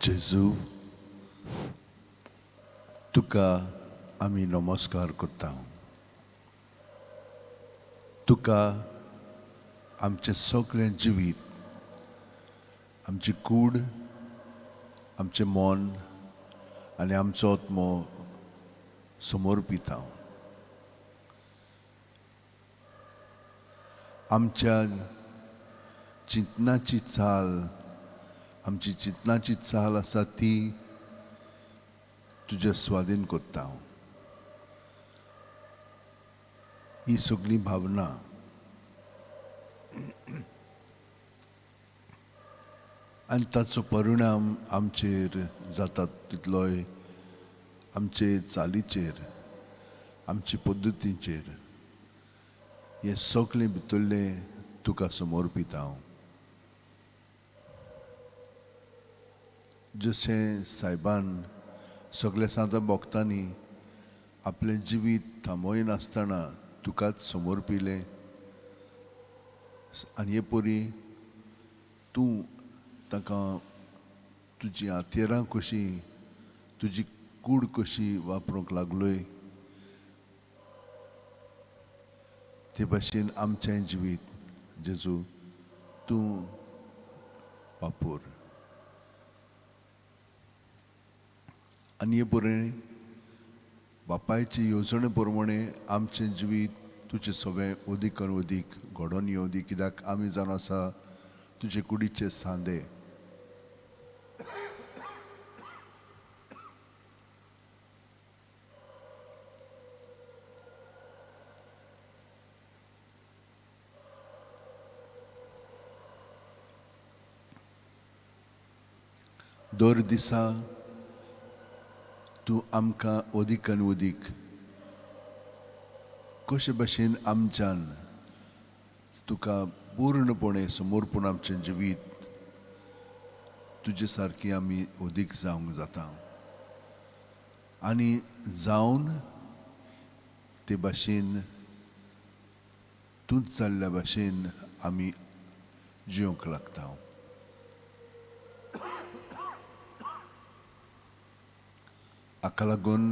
जेजू तुका आमी नमस्कार करता. तुका आमचें सगळें जिवीत, आमची कूड, आमचें मन आनी आमचो आत्मो समर्पिता. आमच्या चिंतनाची चाल, आमची चिंतनाची चाल आसा ती तुजे स्वाधीन कोत्ता. ही सगळी भावना आनी ताचो परिणाम आमचेर जाता तितलोय आमचे चालीचेर, आमचे पद्दतीचेर, हे सगळें भितरलें तुका समर्पिता. जशें सायबान सगळ्या सांत भक्तांनी आपलें जिवीत थांबयनासतना तुकाच समर्पिलें आनी हे परी तूं ताका तुजी हातेरां कशी, तुजी कूड कशी वापरूंक लागलोय, ते भाशेन आमचें जिवीत जेजू तूं वापर. आनी हे परी बापायचे येवजणे प्रमाणे आमचें जिवीत तुजें सगळें अदीक घडोवन येवं दी, कित्याक आमी जावन आसा तुजे कुडीचे सांदे. दर दिसा तूं आमकां अदीक आनी अदीक कशे भाशेन आमच्यान तुका पूर्णपणे समर्पण आमचें जिवीत तुजे सारकी आमी अदीक जावंक जाता. आनी जावन ते भाशेन तूंच जाल्ल्या भाशेन आमी जिवंक लागता. हाका लागून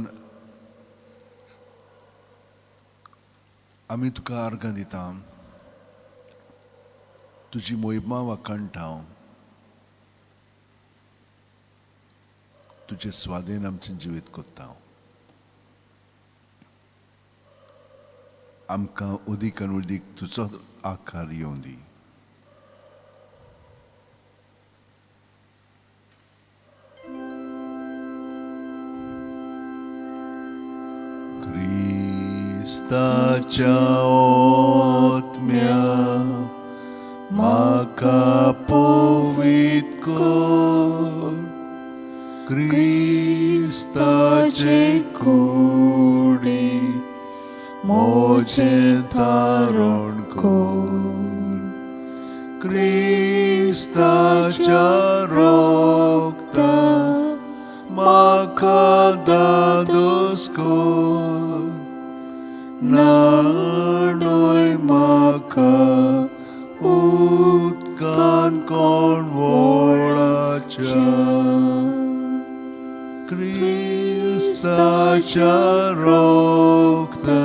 आमी तुका अर्गां दिता, तुजी मोहिमा वाखाणटा, तुजें स्वाधीन आमचें जिवीत कोत्ता. आमकां अदीक आनी अदीक तुजो आकार येवं दी. क्रिस्ताच्या आत्म्या म्हाका पवित कर, क्रिस्ताचे कुडी मोजें तारण कर, क्रिस्ताच्या रोगता म्हाका दादोस कर, नाणय म्हाका उदकान कोण वळाच्या, क्रिस्ताच्या रोगता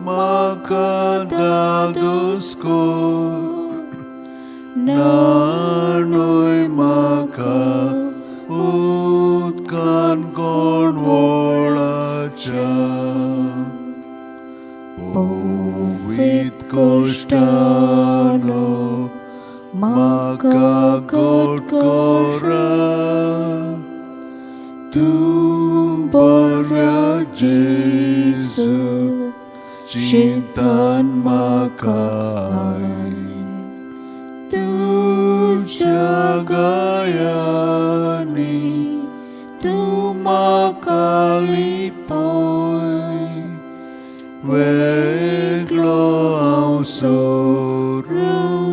म्हाका दादोस कर, नाणय म्हाका उदकान कोण वळाच्या. पवित कोश्टानो म्हाका घट करा, तूं बऱ्या जेजू चिंतान म्हाका तुज्या गायांनी तूं म्हाका लिपय, वेगळो हांव सोडून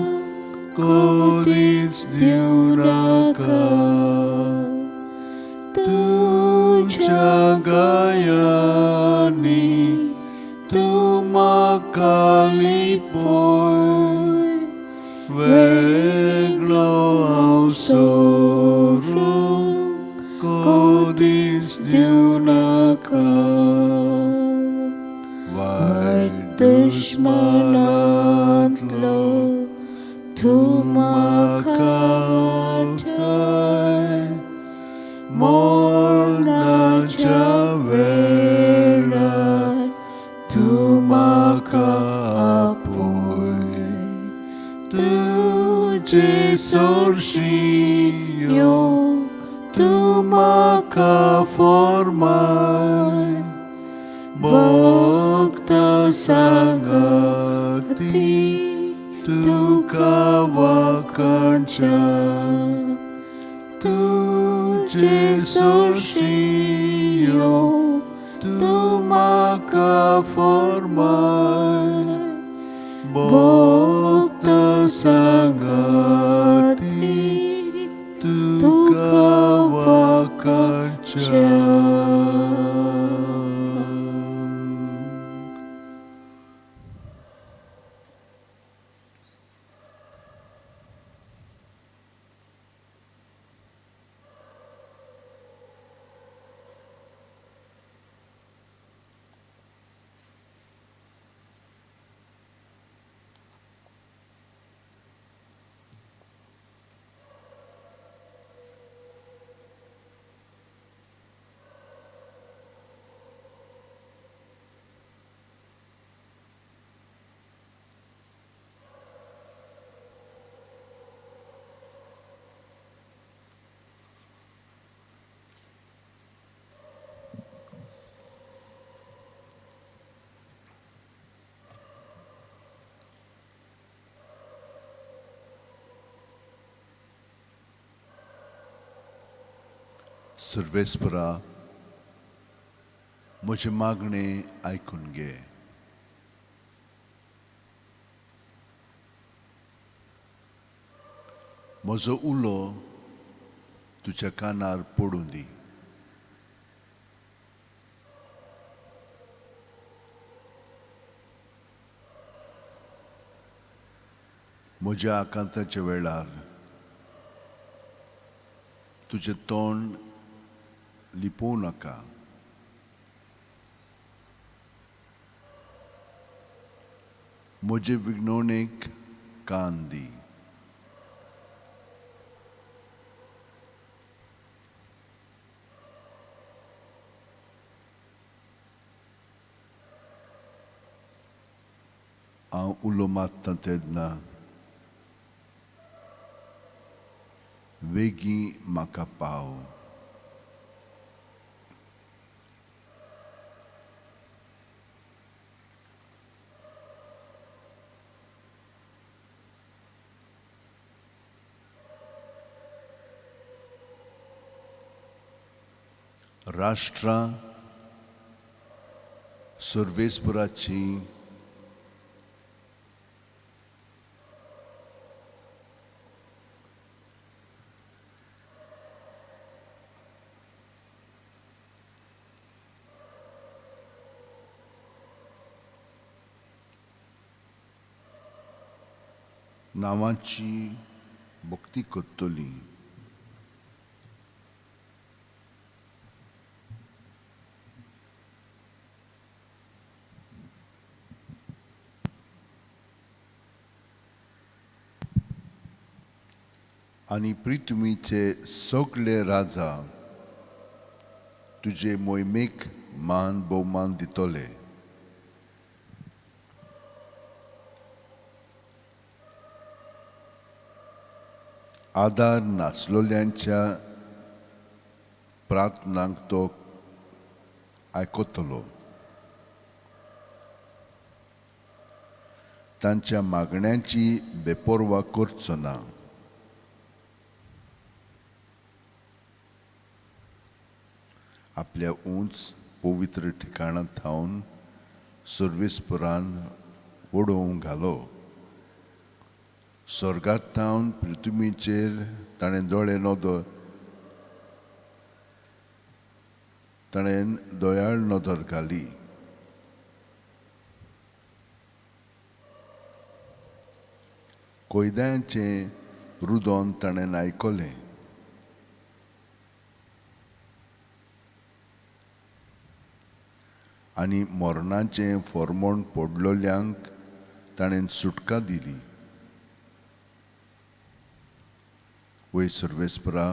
कधीच दिवं नाका, तुज्या गायांनी तूं म्हाका लिपय, वेगळो हांव सोडून मनांतलो तूं म्हाका ओठय मोरणाच्या वेळार तूं म्हाका आपोय तुजे सोर्शी येवंक तूं म्हाका फॉर्माय भक्ता सांगाती तुका वाखाणच्या तुजे सोर्शी येवंक तूं म्हाका फॉर्माय भक्ता सांगाती तुका वाखाणच्या. सर्वेस्परा म्हजे मागणे आयकून घे. म्हजो उलो तुज्या कानार पडूं दी. म्हज्या आकांताच्या वेळार तुजें तोंड लिपोव नाका. म्हजे विज्ञोणेक कान दी. हांव उलो मात्तां तेन्ना वेगीं म्हाका पाव. राष्ट्रां सर्वेस्पराची नांवाची भक्ती करतली. आनी पृथ्वीचे सगळे राजा तुजे मोहिमेक मान भोवमान दितले. आदार नासलोल्यांच्या प्रार्थनांक तो आयकतलो. तांच्या मागण्यांची बेपर्वा करचो ना. आपल्या उंच पवित्र ठिकाणांत थावन सर्वेस्परान ओडोवंक घालो. स्वर्गांत थावन पृथ्वीचेर ताणें दोयाळ नदर घाली. कोयद्यांचें रुदोन ताणें आयकलें. आनी मोरणाचें फॉर्मोण पडलोल्यांक ताणें सुटका दिली. वै सर्वेस्परा,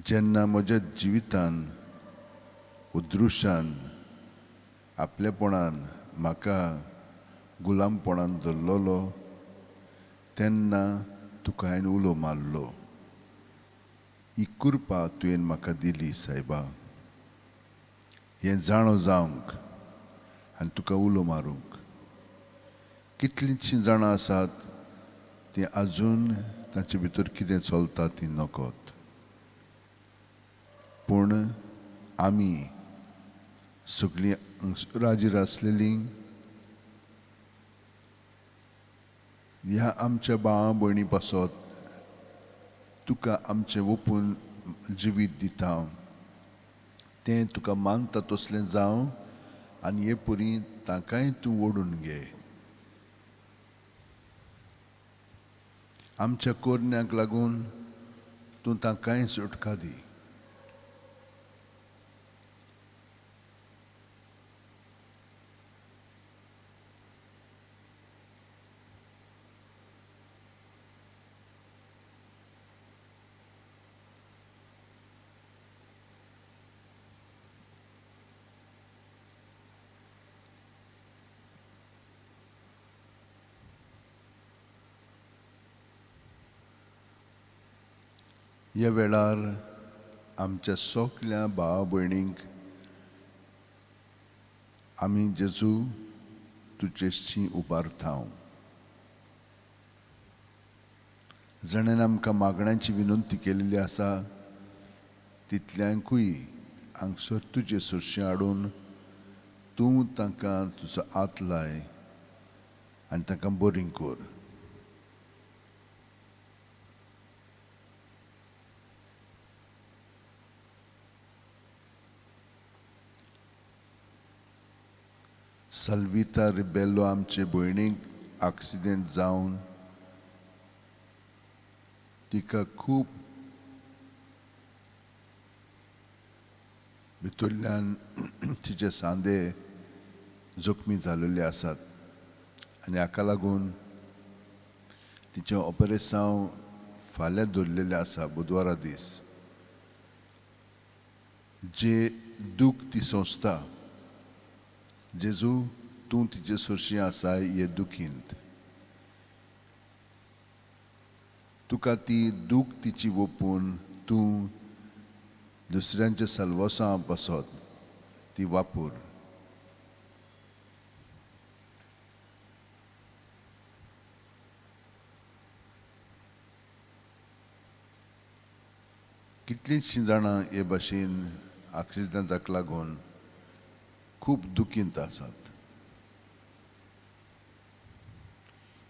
जेन्ना म्हज्या जिवितान उद्रुशान आपलेपणान म्हाका गुलामपणान धरलोलो तेन्ना तुका हांवें उलो मारलो. ही कृपा तुवें म्हाका दिली सायबा. हें जाणो जावंक आनी तुका उलो मारूंक. कितलींशीं जाणां आसात तीं आजून तांचे भितर कितें चलता ती नकत. पूण आमी सगळीं हांगासर आसलेलीं ह्या आमच्या भावा भयणी पासत तुका आमचें ओपून जिवीत दिता. तें तुका मानता तसलें जावं आनी हे परी तांकांय तूं ओडून घे. आमच्या कोरण्यांक लागून तूं तांकांय सुटका दी. ह्या वेळार आमच्या सगल्या भावा भयणींक आमी जेजू तुजेशी उबारता. जाणेन आमकां मागण्यांची विनंती केलेली आसा तितल्यांकूय हांगसर तुजे सुरशें हाडून तूं तांकां तुजो हात लाय आनी तांकां बरीं कर. सल्विता रिबेल्लो आमचे भयणीक एक्सिडेंट जावन तिका खूब भितरल्यान तिचे सांदे जखमी जाल्ले आसात आनी हाका लागून तिचें ऑपरेशन फाल्यां दवरलेलें आसा बुधवारा दीस. जे दूख ती सोंसता जेजू तूं तिचे सुरशीं आसाय हे दुखींत. तुका ती दूख तिची ओपून तूं दुसऱ्यांच्या सल्वसां बसत ती वापूर. कितलींशीं जाणां हे भाशेन एक्सिडेंटाक लागून खूब दुखींत आसात.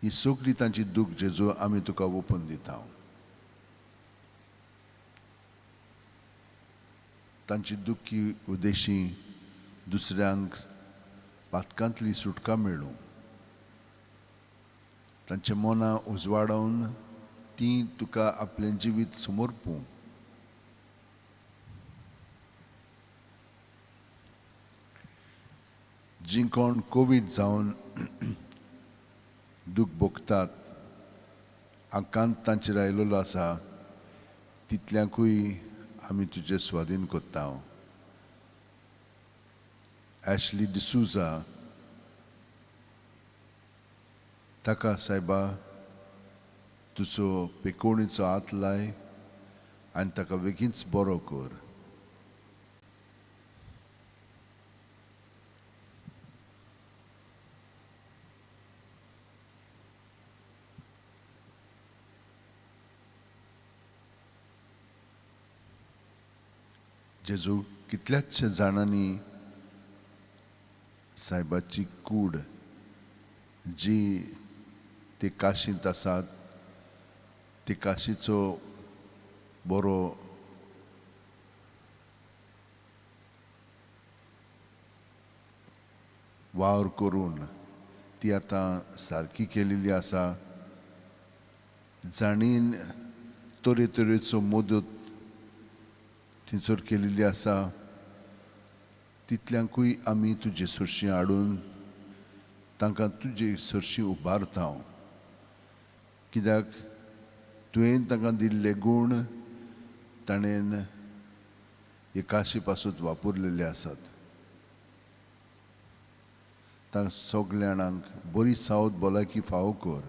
ही सगळी तांची दूख जेजू आमी तुका ओपून दिता. तांची दुखी उद्देशी दुसऱ्यांक पातकांतली सुटका मेळूं. तांचे मनां उजवाडोवन तीं तुका आपलें जिवीत समर्पूं. जीं कोण कोवीड जावन दूख भोगतात आकांत तांचेर आयिल्लो आसा तितल्यांकूय आमी तुजे स्वाधीन कोत्ता. ॲशली डिसूजा ताका सायबा तुजो पेकोणीचो हात लाय आनी ताका बेगीनच बरो कर. जेजू कितल्याचशे जाणांनी सायबाची कूड जी ते काशींत आसात ते काशीचो बरो वावर करून ती आतां सारकी केलेली आसा. जाणीन तरेतरेचो मदत थंयसर केलेली आसा. तितल्यांकूय आमी तुजे सरशी हाडून तांकां तुजे सरशी उबारता हांव. कित्याक तुवें तांकां दिल्ले गूण ताणेन एकाशी पासून वापरलेले आसात. तांकां सगल्या जाणांक बरी सावद भलायकी फावो कर.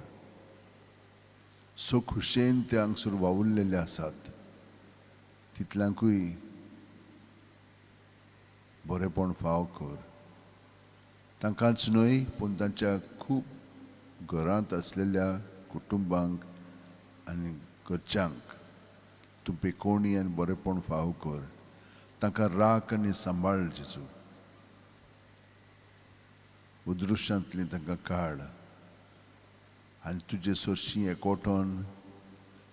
सो खुशेन ते हांगसर वावुरलेले आसात. तितल्यांकूय बरेपण फावो कर. तांकांच न्हय पूण तांच्या खूब घरांत आसलेल्या कुटुंबांक आनी घरच्यांक तूं पेकोवणी आनी बरेपण फावो कर. तांकां राख आनी सांबाळ जेजू. उद्रुश्टांतली तांकां काड आनी तुजे सरशी एकवटोन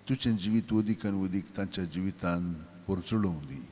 तुजें जिवीत उदीक आनी उदीक तांच्या जिवितान परचुळूंक दी.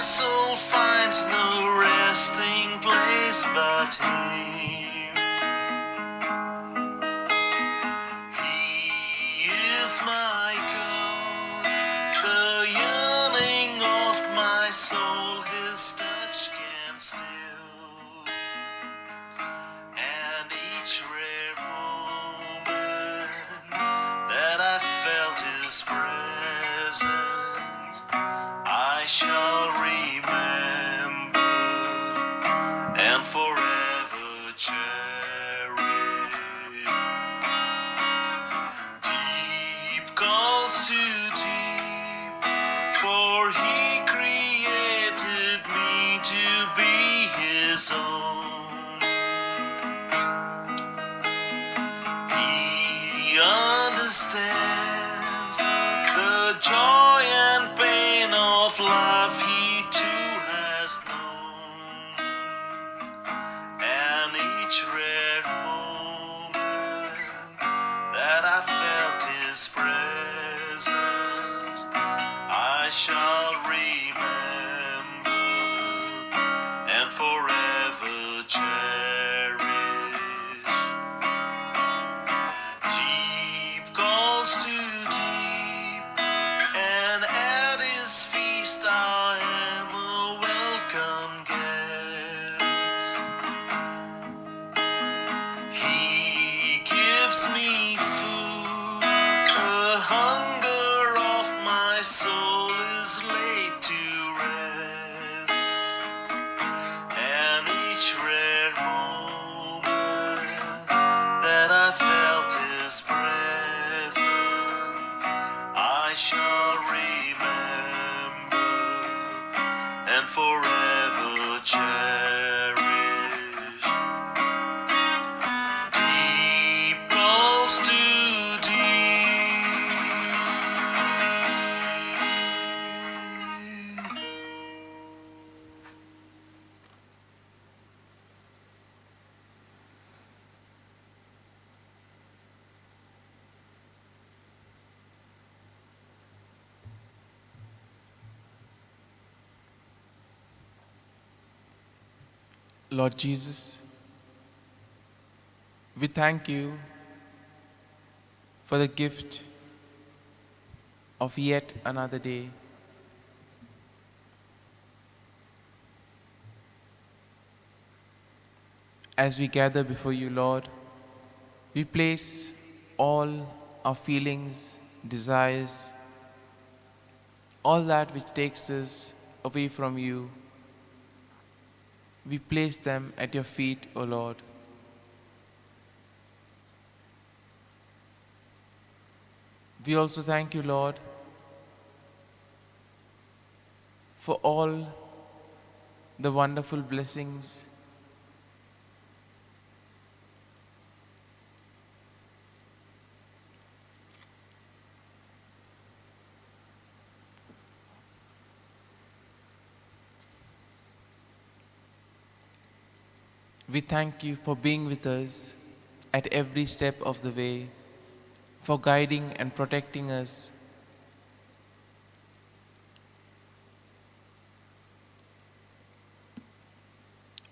soul finds no resting place but Him. He is my God, the yearning of my soul, His touch can still, and each rare moment that I felt His presence, I shall remember and forever cherish. Deep calls to deep, for He created me to be His own. He understands the joy and pain of life, He too has known, and each rare moment that I felt His presence, I shall remember and forever cherish. Deep calls to deep, and at His feast I am a welcome guest. He gives me food, the hunger of my soul is laid to rest, and each rare moment that I felt His presence, I shall remember and forever cherish. Deep calls to deep. Lord Jesus, we thank You for the gift of yet another day. As we gather before you, Lord, we place all our feelings, desires, all that which takes us away from you. We place them at your feet, O Lord. We also thank you, Lord, for all the wonderful blessings we thank you for being with us at every step of the way, for guiding and protecting us.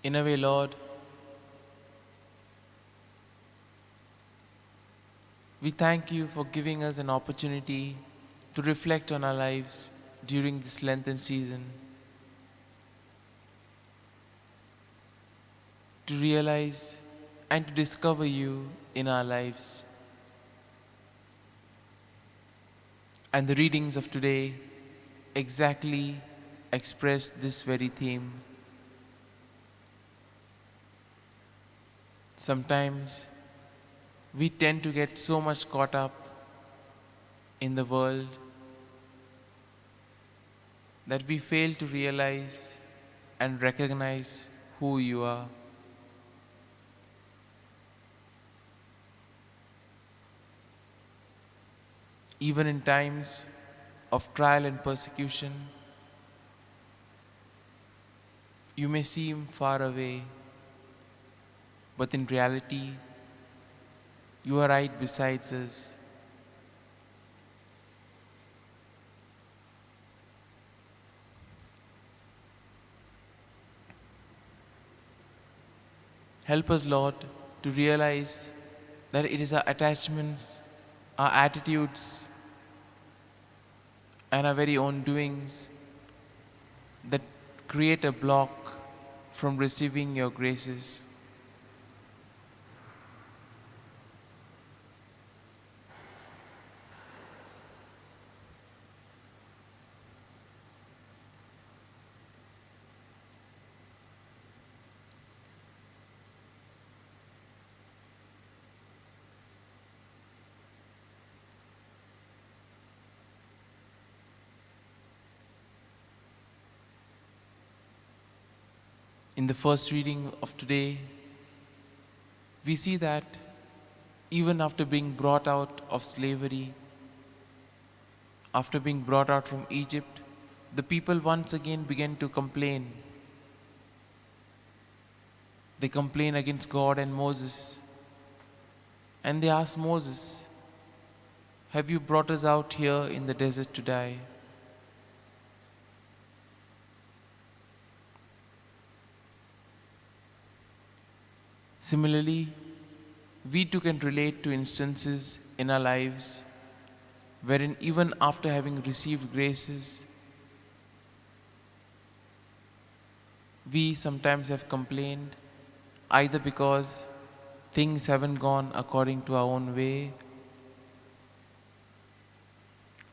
In a way, Lord, we thank you for giving us an opportunity to reflect on our lives during this Lenten season, to realize and to discover you in our lives. And the readings of today exactly express this very theme. Sometimes we tend to get so much caught up in the world that we fail to realize and recognize who you are. Even in times of trial and persecution, you may seem far away, but in reality, you are right beside us. Help us, Lord, to realize that it is our attachments, our attitudes, and our very own doings that create a block from receiving your graces. In the first reading of today, we see that even after being brought out of slavery, after being brought out from Egypt, the people once again began to complain. They complain against God and Moses. And they ask Moses, "Have you brought us out here in the desert to die?" Similarly, we too can relate to instances in our lives wherein even after having received graces, we sometimes have complained, either because things haven't gone according to our own way,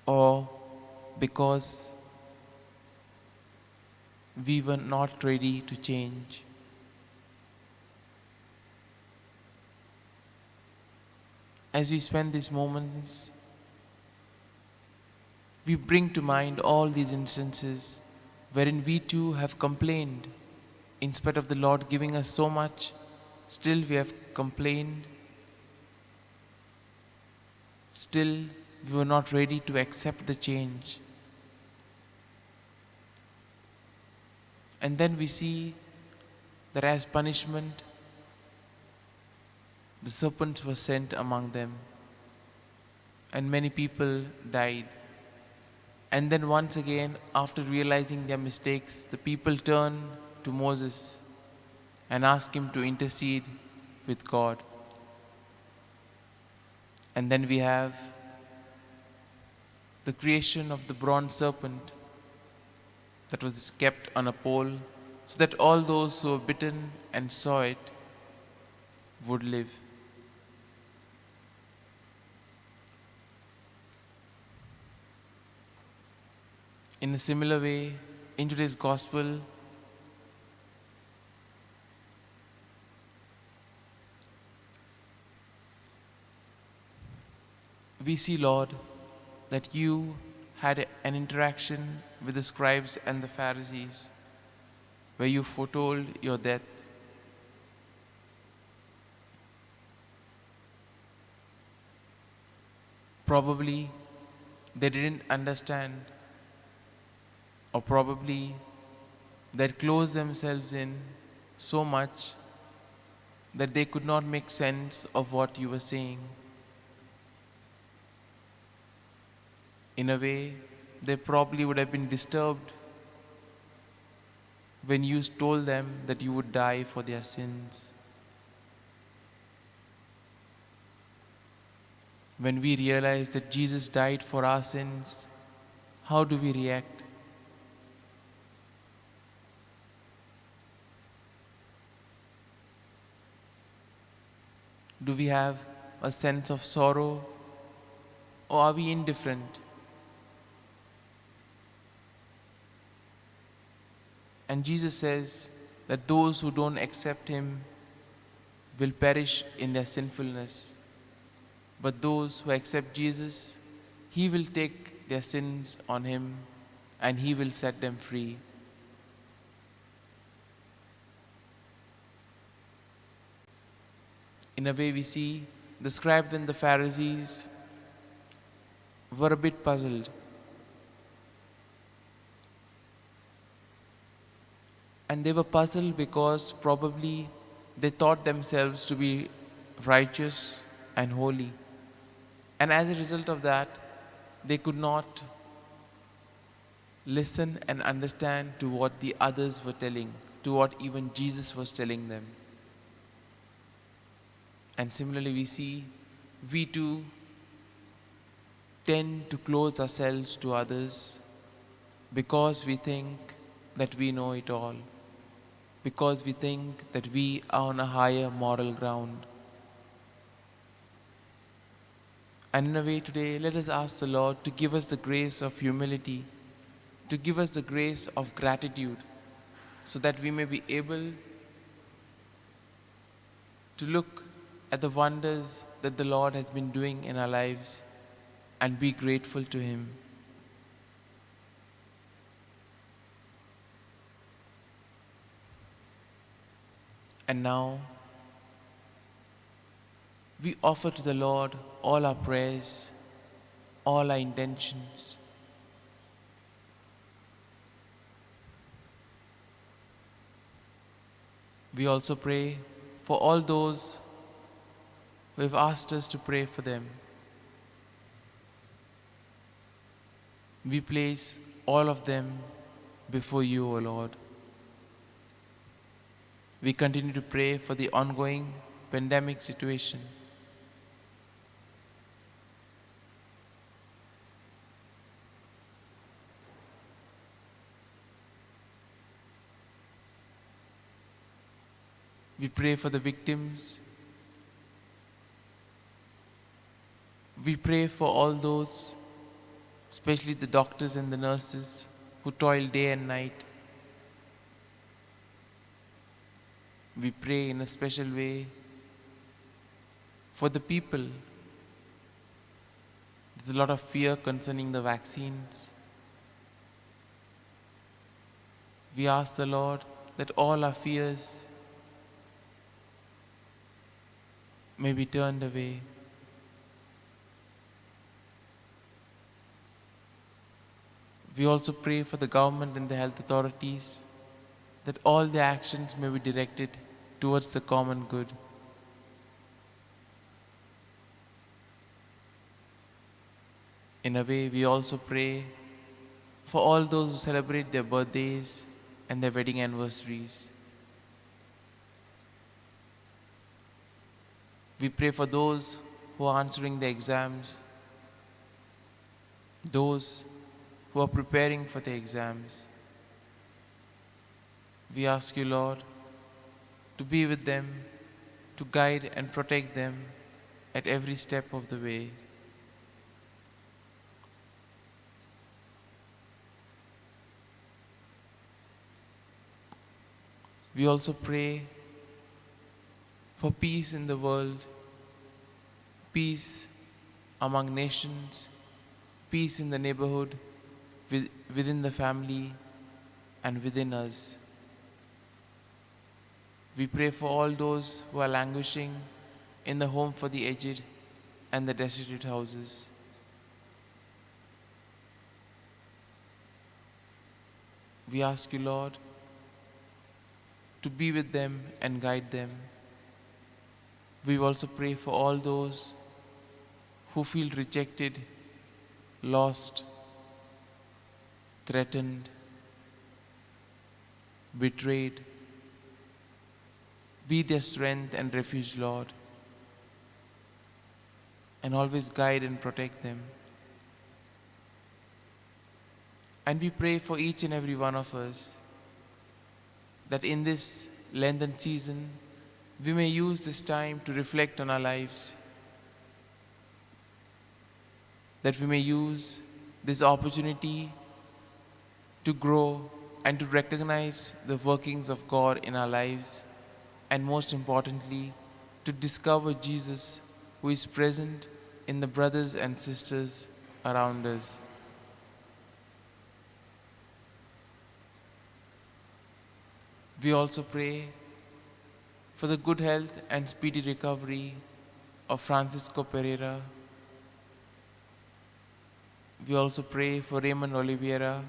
or because we were not ready to change. As we spend these moments, we bring to mind all these instances wherein we too have complained. In spite of the Lord giving us so much, still we have complained. Still, we were not ready to accept the change. And then we see that as punishment, the serpents were sent among them, and many people died. And then once again, after realizing their mistakes, the people turn to Moses and ask him to intercede with God. And then we have the creation of the bronze serpent that was kept on a pole so that all those who were bitten and saw it would live. In a similar way, in today's gospel, we see, Lord, that you had an interaction with the scribes and the Pharisees where you foretold your death. Probably they didn't understand, or probably they closed themselves in so much that they could not make sense of what you were saying. In a way, they probably would have been disturbed when you told them that you would die for their sins. When we realize that Jesus died for our sins, how do we react? Do we have a sense of sorrow, or are we indifferent? And Jesus says that those who don't accept Him will perish in their sinfulness. But those who accept Jesus, He will take their sins on Him and He will set them free. In a way, we see the scribes and the Pharisees were a bit puzzled. And they were puzzled because probably they thought themselves to be righteous and holy. And as a result of that, they could not listen and understand to what the others were telling, to what even Jesus was telling them. And similarly, we see we too tend to close ourselves to others because we think that we know it all, because we think that we are on a higher moral ground. And in a way today, let us ask the Lord to give us the grace of humility, to give us the grace of gratitude, so that we may be able to look at the wonders that the Lord has been doing in our lives and be grateful to Him. And now, we offer to the Lord all our prayers, all our intentions. We also pray for all those who have asked us to pray for them. We place all of them before you, O Lord. We continue to pray for the ongoing pandemic situation. We pray for the victims. We pray for all those, especially the doctors and the nurses who toil day and night. We pray in a special way for the people. There's a lot of fear concerning the vaccines. We ask the Lord that all our fears may be turned away. We also pray for the government and the health authorities, that all their actions may be directed towards the common good. In a way, we also pray for all those who celebrate their birthdays and their wedding anniversaries. We pray for those who are answering the exams, those who are preparing for the exams. We ask you, Lord, to be with them, to guide and protect them at every step of the way. We also pray for peace in the world, peace among nations, peace in the neighborhood, within the family, and within us. We pray for all those who are languishing in the home for the aged and the destitute houses. We ask you, Lord, to be with them and guide them. We also pray for all those who feel rejected, lost, threatened, betrayed. Be their strength and refuge, Lord, and always guide and protect them. And we pray for each and every one of us that in this Lenten season, we may use this time to reflect on our lives, that we may use this opportunity to grow and to recognize the workings of God in our lives, and most importantly, to discover Jesus, who is present in the brothers and sisters around us. We also pray for the good health and speedy recovery of Francisco Pereira. We also pray for Raymond Oliveira,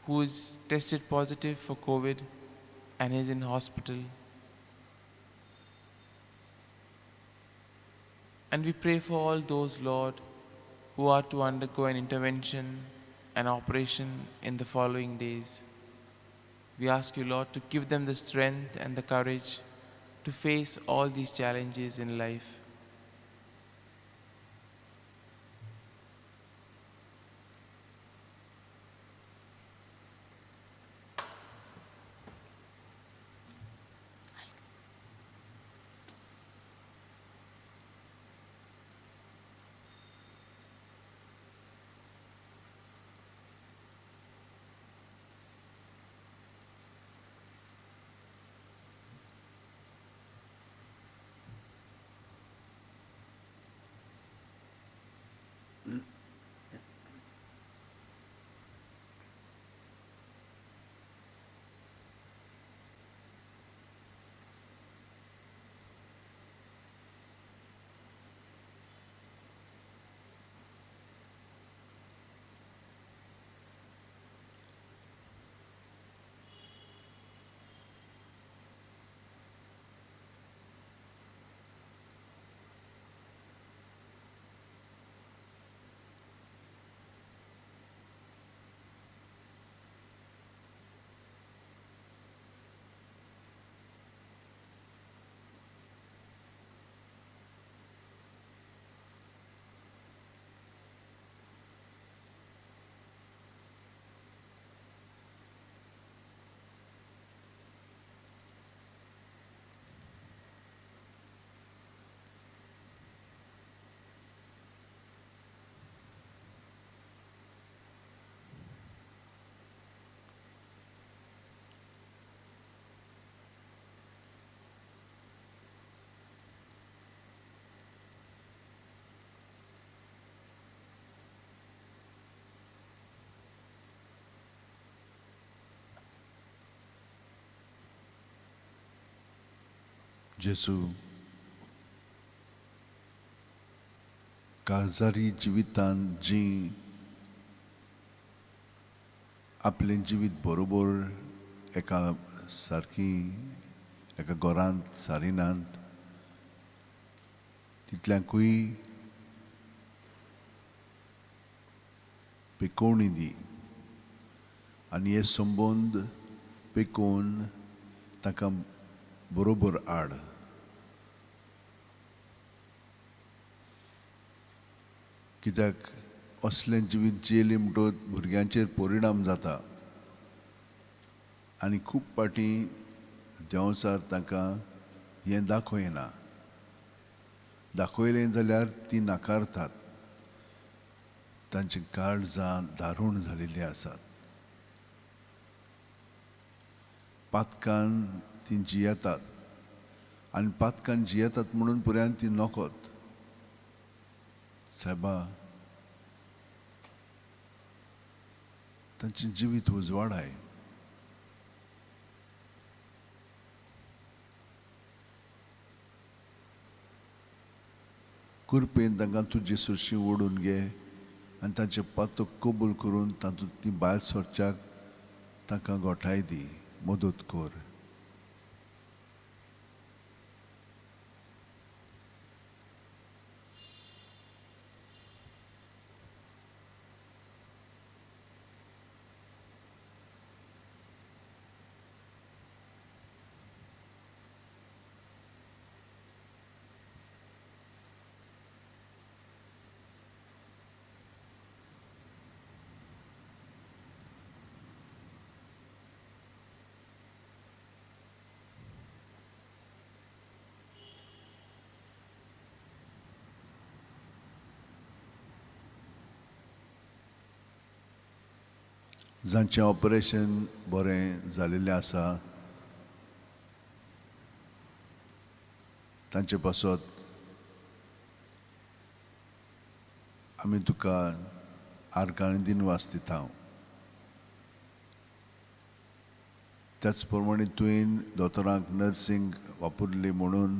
who is tested positive for COVID and is in hospital. And we pray for all those, Lord, who are to undergo an intervention, an operation in the following days. We ask you, Lord, to give them the strength and the courage to face all these challenges in life. जेसू काळजारी जिवितांत जी आपलें जिवीत बरोबर एका सारकी एका घरांत सारिनात तितल्यांकूय पेकोवणी दी आनी हे संबंद पेकोवन ताका बरोबर हाड. कित्याक असलें जिवीत जियेलीं म्हणटच भुरग्यांचेर परिणाम जाता आनी खूब पाटी देंवचार तांकां हें दाखयना. दाखयलें जाल्यार तीं नाकारतात. तांचीं काळजां दारूण जालेलीं आसात. पातकान तीं जियेतात आनी पातकान जियेतात म्हणून पुरायन तीं नोकोत. सायबा, तांचें जिवीत उजवाडाय. कृपेन तांकां तुजी सुशी ओडून घे आनी तांचे पातो कबूल करून तातूंत तीं भायर सरच्याक तांकां घोटाय दी, मदत कर. जांचें ऑपरेशन बरें जालेलें आसा तांचे पासत आमी तुका आर्गां दिनवास दिता. त्याच प्रमाणे तुवें दोतोरांक नर्सींग वापरली म्हणून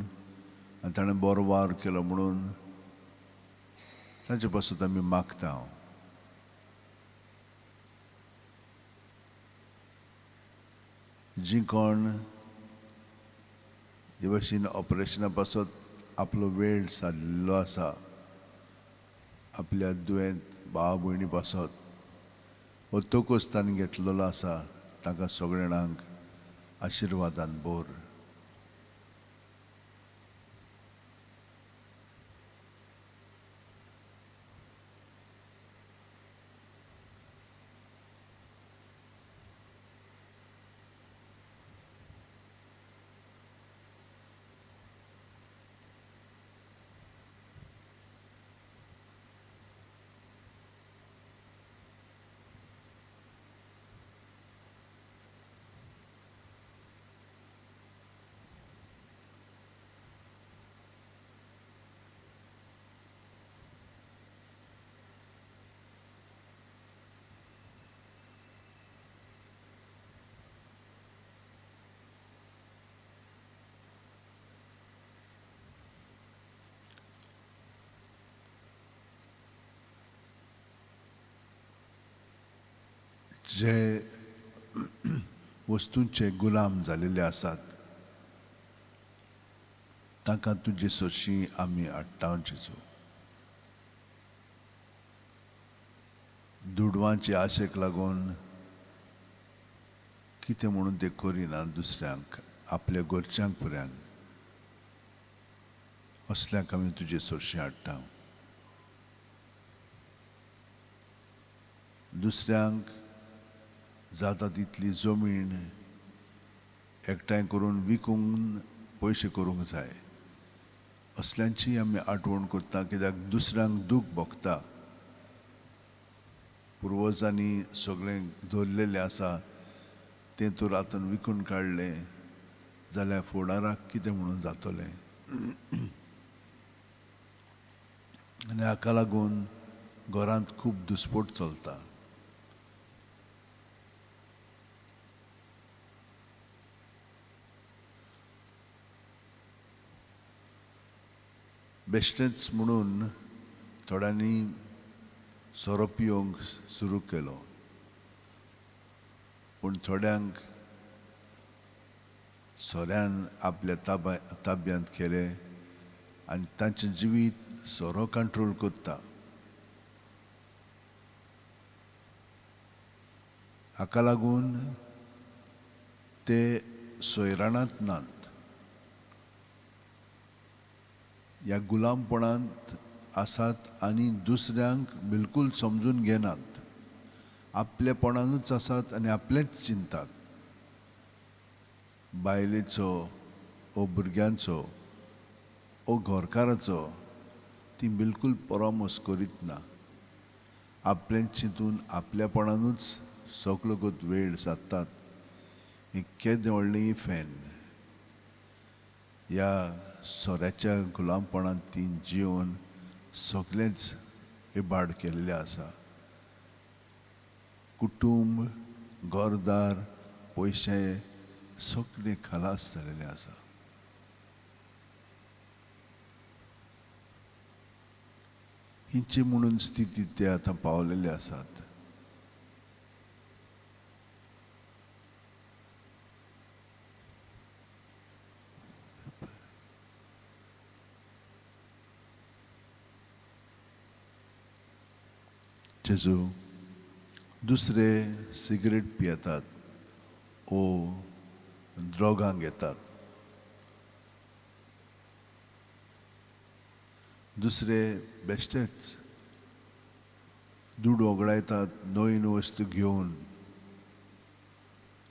आनी ताणें बरो वार केलो म्हणून तांचे पासत आमी मागता. जीं कोण हे भाशेन ऑपरेशना पासत आपलो वेळ सारिल्लो आसा, आपल्या दुयेंत भाव भयणी पासत हो तोकूच ताणें घेतलेलो आसा, तांकां सगळ्या जाणांक आशिर्वादान भर. जे वस्तूंचे गुलाम जालेले आसात तांकां तुजी सोशी आमी हाडटा जेजू. दुडवांचे आशेक लागून कितें म्हणून ते करिना दुसऱ्यांक, आपल्या घरच्यांक पुरान, असल्यांक आमी तुजी सोशी हाडटा. दुसऱ्यांक जाता तितली जमीन एकठांय करून विकून पयशे करूंक जाय, असल्यांची आमी आठवण करता. कित्याक दुसऱ्यांक दूख भोगता. पुर्वजांनी सगळें दवरलेलें आसा तें तर आतां विकून काडलें जाल्यार फुडाराक कितें म्हणून जातलें. आनी हाका लागून घरांत खूब दुस्पोट चलता. बेश्टेंच म्हणून थोड्यांनी सोरो पिवंक सुरू केलो, पूण थोड्यांक सोऱ्यान आपल्या ताब्यांत केलें आनी तांचें जिवीत सोरो कंट्रोल करता. हाका लागून ते सोयराणांत नात. ह्या गुलामपणांत आसात आनी दुसऱ्यांक बिलकुल समजून घेनात. आपलेपणानूच आसात आनी आपलेंच चिंतात. बायलेचो ओ भुरग्यांचो ओ घरकाराचो ती बिलकुल परामोस करीत ना. आपलें चिंतून आपल्यापणानूच सगळोगत वेळ सादतात. ही केदें व्हडली फॅन. ह्या सोऱ्याच्या गुलामपणांत ती जिवन सगळेंच इबाड केल्लें आसा. कुटुंब, घरदार, पयशे सगळें खलास जालेलें आसा. हिंचे म्हणून स्थितीत ते आतां पावलेले आसात. जेजू दुसरे सिगरेट पियेतात ओ ड्रगांक घेतात. दुसरे बेश्टेच दूड ओगडायतात नवीन वस्तू घेवन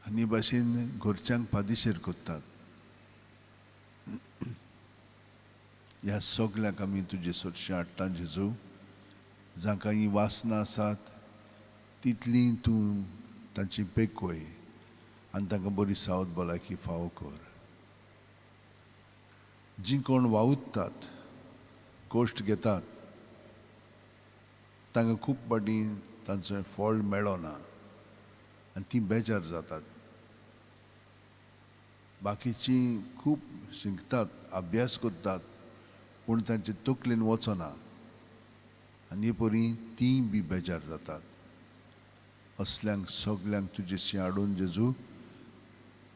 आनी भाशेन घरच्यांक फादेशीर करतात. ह्या सगळ्यांक आमी तुजे सुरशें हाडटा जेजू. जांकां ही वासना आसात तितली तूं तांची पेकय आनी तांकां बरी सावध भलायकी फावो कर. जीं कोण वावुरतात, कोश्ट घेतात, तांकां खूब फावटी तांचो फळ मेळ्ळो ना आनी तीं बेजार जातात. बाकीचीं खूब शिंकतात, अभ्यास करतात, पूण तांचे तकलेन वचना आनी परी तीं बी बेजार जातात. असल्यांक सगल्यांक तुजेशी हाडून जेजू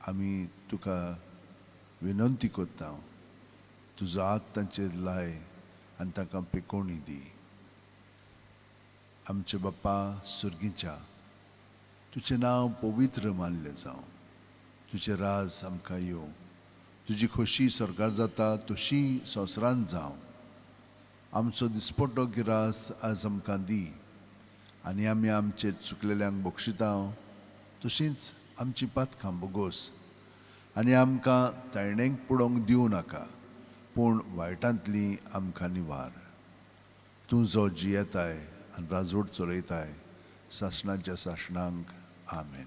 आमी तुका विनंती करता. तुजो हात तांचेर लाय आनी तांकां पेकोवणी दी. आमचे बाप्पा सुर्गीच्या, तुजें नांव पवित्र मानलें जावं. तुजें राज आमकां येवं. तुजी खोशी स्वर्गार जाता तशी संवसारांत जावं. आमचो दिसपट्टो गिरास आज आमकां दी आनी आमी आमचे चुकलेल्यांक बक्षिता तशींच आमची पातकां बोगोस. आनी आमकां तळणेक पडोवंक दिवं नाका, पूण वायटांतली आमकां निवार. तूं जो जियेताय आनी राजवट चलयताय सासणाच्या सासणांक. आमेन.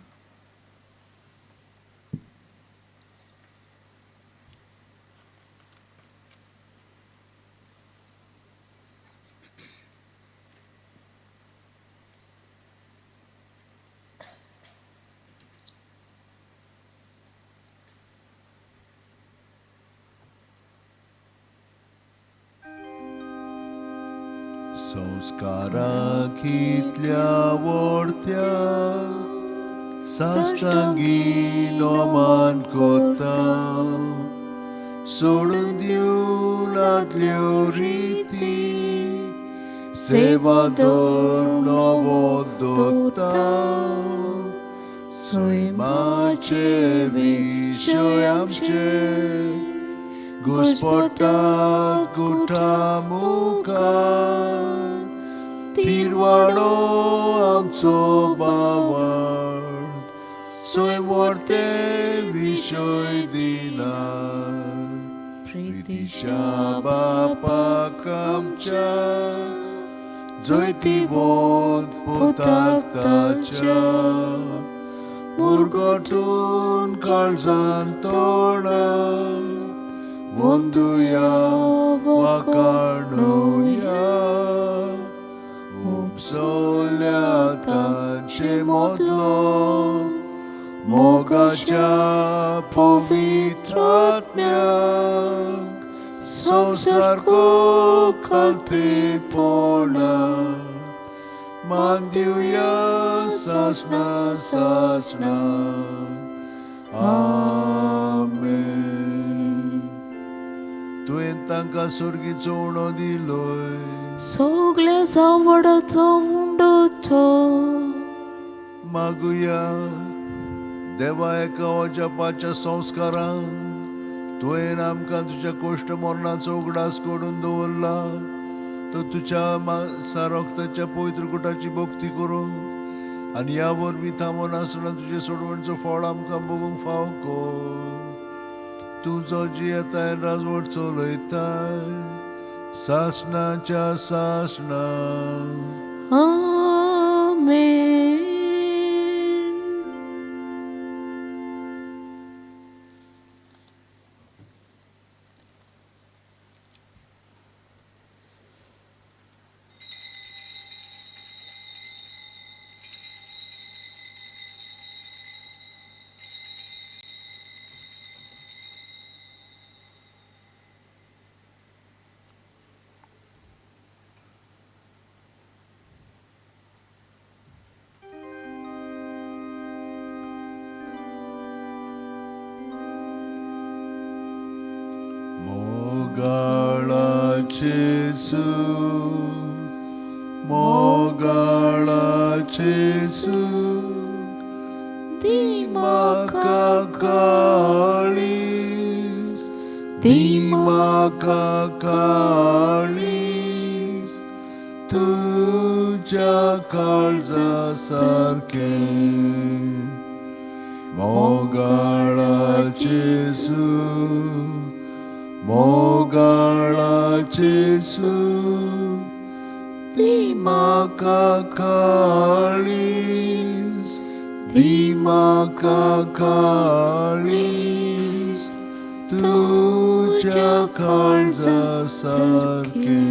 संस्काराक इतल्या व्हडत्या साश्टांगी नोमान कोत्ता. सोडून दिवन आदल्यो रिती सेवा दोर नवो दोत्ता. सैमाचे विशय आमचे घुस्पटात गुटा मुखार. तिरवाडो आमचो बावार्द स्वयंवरते विशय दिना. प्रितीच्या बापाक आमच्या जैती बोध पुताक ताच्या. मुरगोटून काळजान तोडा वंदुया वाकाणुया. उपसोल्या तांचे मोदलो मोगाच्या पवित्र आत्म्याक संसार को खालते पोणा. मान दिवया सासना सासना. आमेन. तुवें तांकां सुर्गीचो उणो दिलोय. सगळे सांवडाचो उंडो तो. मागुया देवा एका जपाच्या संस्कारान तुवें आमकां तुज्या कोश्ट मरणाचो उगडास करून दवरला तो तुझ्या रक्ताच्या पवित्र कुटाची भक्ती करूंक आनी ह्या वरवीं थांबून आसतना तुजे सोडवणचो फळ आमकां बगूंक फाव कर. तूं जो जी येताय राजवट चलयताय सासणाच्या सासणा. Amen. Mogałacesu, Mogałacesu, Dimakalis, Dimakalis, tuja kalza sarke. Mogałacesu, Mogałacesu, Dimakalis, Dimakalis, tuja kalza sarke.